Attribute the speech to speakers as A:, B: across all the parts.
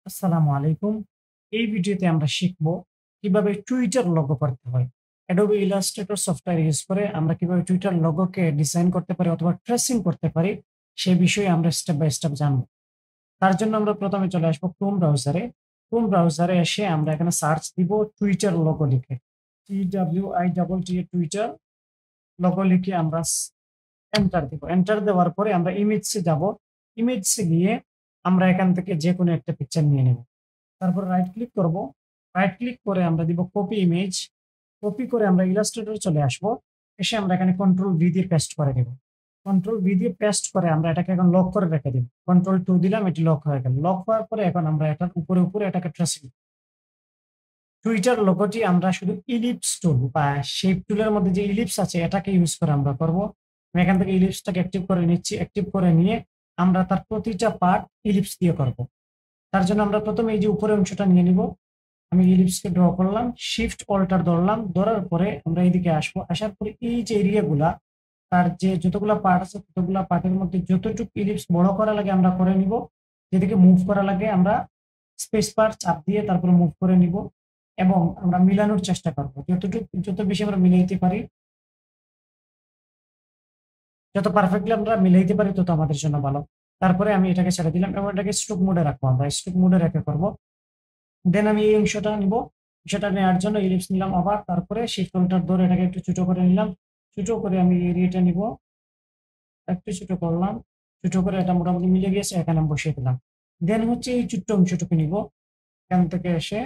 A: আসসালামু আলাইকুম। এই ভিডিওতে আমরা শিখব কিভাবে টুইটার লোগো করতে হয়। Adobe Illustrator সফটওয়্যার ইউজ করে আমরা কিভাবে টুইটার লোগোকে ডিজাইন করতে পারি অথবা ট্রেসিং করতে পারি সে বিষয়ে আমরা স্টেপ বাই স্টেপ জানব। তার জন্য আমরা প্রথমে চলে আসবো ক্রোম ব্রাউজারে। ক্রোম ব্রাউজারে এসে আমরা এখানে সার্চ দিব টুইটার লোগো লিখে। TWITT টুইটার লোগো লিখে আমরা এন্টার দিব। এন্টার দেওয়ার পরে আমরা ইমেজসে যাব। ইমেজসে গিয়ে আমরা এখান থেকে যেকোনো একটা পিকচার নিয়ে নেব। তারপর রাইট ক্লিক করব। রাইট ক্লিক করে আমরা দিব কপি ইমেজ। কপি করে আমরা ইলাস্ট্রেটরে চলে আসব। এসে আমরা এখানে কন্ট্রোল ভি দিয়ে পেস্ট করে দেব। কন্ট্রোল ভি দিয়ে পেস্ট করে আমরা এটাকে এখন লক করে রেখে দিব। কন্ট্রোল 2 দিলাম, এটি লক হয়ে গেল। লক হওয়ার পরে এখন আমরা এটার উপরে এটাকে ট্রেসিং। টুইটার লোগোটি আমরা শুধু ইলিপস টুল বা শেপ টুলের মধ্যে যে ইলিপস আছে এটাকে ইউজ করে আমরা করব। আমি এখান থেকে ইলিপসটাকে অ্যাক্টিভ করে নিচ্ছি। অ্যাক্টিভ করে নিয়ে আমরা তার প্রতিটা পার্ট ইলিপস দিয়ে করব। তার জন্য আমরা প্রথমে এই যে উপরের অংশটা নিয়ে নিব। আমি ইলিপসকে ড্র করলাম, শিফট অল্টার ধরলাম, ধরার পরে আমরা এইদিকে আসবো। আসার পরে এই যে এরিয়াগুলা তার যে যতগুলা পার্ট আছে ততগুলা পার্টের মধ্যে যতটুকু ইলিপস বড় করা লাগে আমরা করে নিব। যেদিকে মুভ করা লাগে আমরা স্পেস বার চাপ দিয়ে তারপরে মুভ করে নিব এবং আমরা মিলানোর চেষ্টা করব। যত বেশি আমরা মিলাইতে পারি, যত পারফেক্টলি আমরা মিলাইতে পারি তত আমাদের জন্য ভালো। তারপরে আমি এটাকে ছেড়ে দিলাম এবং এটাকে স্ট্রোক মোডে রাখবো। আমরা স্ট্রোক মোডে রেখে করব। দেন আমি এই অংশটা নিব। সেটা নেওয়ার জন্য ইলিপস নিলাম আবার। তারপরে শিফট অল্টার ধরে এটাকে একটু ছোট করে নিলাম। ছোট করে আমি এরিয়াটা নিব। একটু ছোট করলাম। ছোট করে এটা মোটামুটি মিলে গেছে, এখানে আমি বসিয়ে দিলাম। দেন হচ্ছে এই ছোট্ট অংশটুকু নিব। এখান থেকে এসে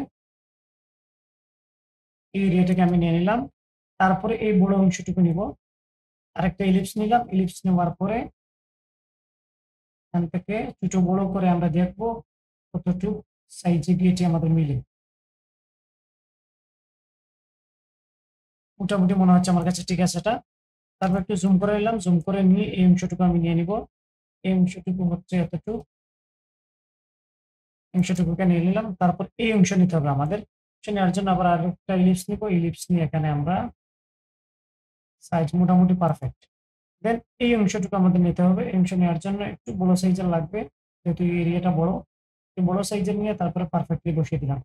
A: এই এরিয়াটাকে আমি নিয়ে নিলাম। তারপরে এই বড় অংশটুকু নিব। আরেকটা ইলিপস নিলাম। ইলিপস নেওয়ার পরে এখান থেকে ছোট বড় করে আমরা দেখবো কতটুকু সাইজে গিয়েছে আমাদের মিলে। মোটামুটি মনে হচ্ছে আমার কাছে ঠিক আছে এটা। তারপর একটু জুম করে নিলাম। জুম করে নিয়ে এই অংশটুকু আমি নিয়ে নিব। এই অংশটুকু হচ্ছে এতটুকু। অংশটুকুকে নিয়ে নিলাম। তারপর এই অংশ নিতে হবে আমাদের। সে নেওয়ার জন্য আবার আরেকটা ইলিপস নিব। ইলিপস নিয়ে এখানে আমরা সাইজ মোটামুটি পারফেক্ট। দেন এই অংশটুকু আমাদের নিতে হবে। এই অংশ নেওয়ার জন্য একটু বড় সাইজের লাগবে, যেহেতু এই এরিয়াটা বড়। এই বড় সাইজের নিয়ে তারপরে পারফেক্টলি বসিয়ে দিলাম।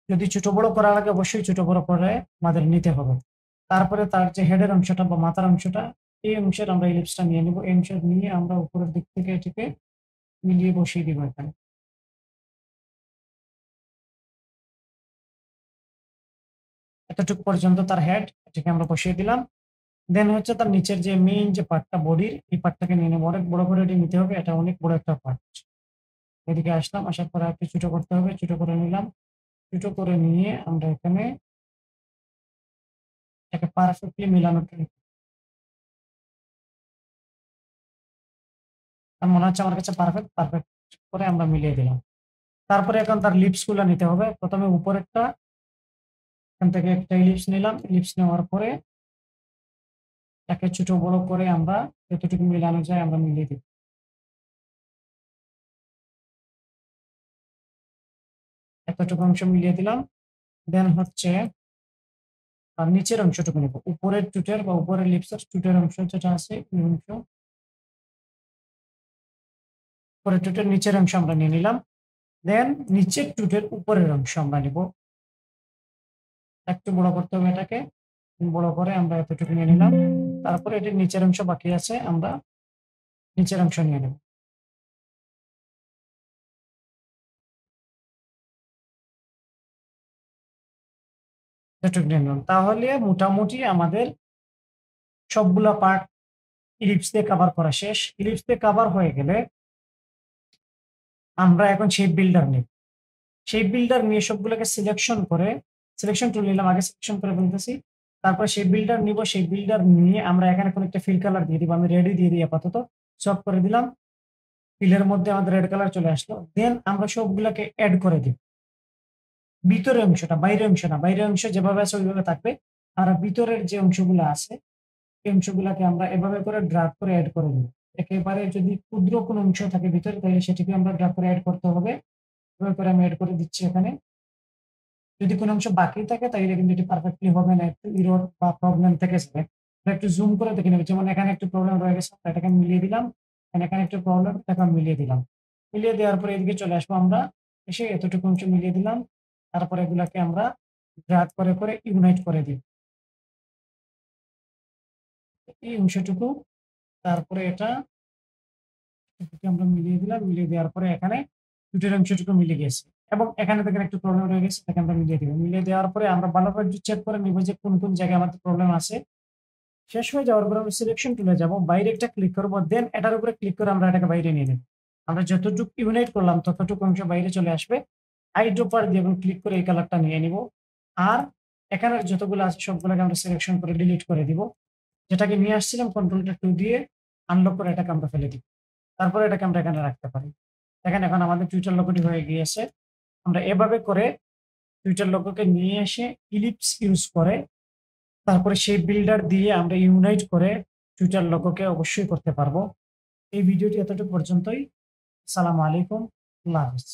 A: যদি ছোট বড় করা লাগে অবশ্যই ছোট বড় করে আমাদের নিতে হবে। তারপরে তার যে হেডের অংশটা বা মাথার অংশটা, এই অংশের আমরা ইলিপসটা নিয়ে নিব। এই অংশ নিয়ে আমরা উপরের দিক থেকে এটিকে মিলিয়ে বসিয়ে দিব এখানে। এতটুকু পর্যন্ত তার হেড, এটাকে আমরা বসিয়ে দিলাম। দেন হচ্ছে তার নিচের যে মেইন যে পার্টটা বডির, এই পার্টটাকে নিয়ে নেবো। অনেক বড় করে এটি নিতে হবে, এটা অনেক বড় একটা পার্ট। এদিকে আসলাম, আসার পরে একটু ছোট করতে হবে। ছোট করে নিলাম। ছোট করে নিয়ে আমরা এখানে এটাকে পারফেক্টলি মিলানোর মনে হচ্ছে আমার কাছে পারফেক্ট করে আমরা মিলিয়ে দিলাম। তারপরে এখন তার লিপস গুলা নিতে হবে। প্রথমে উপরেরটা, এখান থেকে একটা ইলিপস নিলাম। ইলিপস নেওয়ার পরে তাকে ছোট বড় করে আমরা যতটুকু মিলানো যায় আমরা মিলিয়ে দিব। এতটুকু অংশ মিলিয়ে দিলাম। দেন হচ্ছে তার নিচের অংশটুকু নেব। উপরের টুটের বা উপরের লিপসের টুটের অংশ যেটা আছে এই অংশ, উপরের টুটের নিচের অংশ আমরা নিয়ে নিলাম। দেন নিচের টুটের উপরের অংশ আমরা নিব। একটু বড় করতে হবে এটাকে। বড় করে আমরা এতটুকু নিয়ে নিলাম। তারপরে এটির নিচের অংশ বাকি আছে, আমরা নিচের অংশ নিয়ে নেব। এতটুকু নিয়ে নিলাম। তাহলে মোটামুটি আমাদের সবগুলা পার্ট ইলিপস দিয়ে কভার করা শেষ। ইলিপস দিয়ে কভার হয়ে গেলে আমরা এখন শেপ বিল্ডার নিব। শেপ বিল্ডার নিয়ে সবগুলোকে সিলেকশন টুল নিলাম। আগে সিলেকশন করে ফেলতেছি। তারপর শেপ বিল্ডার নিব। শেপ বিল্ডার নিয়ে আমরা এখানে কোনো একটা ফিল কালার দিয়ে দিব। আমি রেডি দিয়ে দিই আপাতত। সব করে দিলাম। ফিলের মধ্যে আমাদের রেড কালার চলে আসলো। দেন আমরা সবগুলোকে এড করে দিব। ভিতরের অংশটা, বাইরের অংশ না। বাইরের অংশ যেভাবে আছে ওইভাবে থাকবে। আর ভিতরের যে অংশগুলো আছে এই অংশগুলাকে আমরা এভাবে করে ড্রাগ করে এড করে দিব। একেবারে যদি ক্ষুদ্র কোনো অংশ থাকে ভিতরে তাহলে সেটিকে আমরা ড্রাগ করে এড করতে হবে। এভাবে করে আমি এড করে দিচ্ছি এখানে। যদি কোনো অংশ বাকি থাকে তাহলে কিন্তু এটি পারফেক্টলি হবে না, একটু এরর বা প্রবলেম থেকে যাবে। আমরা একটু জুম করে দেখে নেব। যেমন এখানে একটু প্রবলেম রয়ে গেছে, এটাকে আমি মিলিয়ে দিলাম। এখানে একটু প্রবলেম, এটাকে আমি মিলিয়ে দিলাম। মিলিয়ে দেওয়ার পরে এদিকে চলে আসবো আমরা। এসে এতটুকু অংশ মিলিয়ে দিলাম। তারপরে এগুলাকে আমরা ড্রাগ করে ইউনাইট করে দিই। এই অংশটুকু, তারপরে এটাকে আমরা মিলিয়ে দিলাম। মিলিয়ে দেওয়ার পরে এখানে টুইটের অংশটুকু মিলে গেছে এবং এখানে দেখেন একটু প্রবলেম রয়ে গেছে, এটাকে আমরা মিলিয়ে দিব। মিলিয়ে দেওয়ার পরে আমরা ভালোভাবে একটু চেক করে নিব যে কোন জায়গায় আমাদের প্রবলেম আছে। শেষ হয়ে যাওয়ার পরে আমরা সিলেকশন টুলে যাব। বাইরে একটা ক্লিক করব। দেন এটার উপরে ক্লিক করে আমরা এটাকে বাইরে নিয়ে নেব। আমরা যতটুকু ইউনাইট করলাম ততটুকু অংশ বাইরে চলে আসবে। আইড্রপার দিয়ে এবং ক্লিক করে এই কালারটা নিয়ে নিব। আর এখানের যতগুলো আছে সবগুলোকে আমরা সিলেকশন করে ডিলিট করে দিব। যেটাকে নিয়ে আসছিলাম কন্ট্রোল-2 দিয়ে আনলক করে এটাকে আমরা ফেলে দিব। তারপরে এটাকে আমরা এখানে রাখতে পারি। দেখেন এখন আমাদের টুইটার লোগোটি হয়ে গিয়েছে। আমরা এভাবে করে টুইটার লোগোকে নিয়ে এসে ইলিপস ইউজ করে তারপরে সেই বিল্ডার দিয়ে আমরা ইউনাইট করে টুইটার লোগোকে অবশ্যই করতে পারবো। এই ভিডিওটি এতটুকু পর্যন্তই। আসসালামু আলাইকুম। আল্লাহ হাফেজ।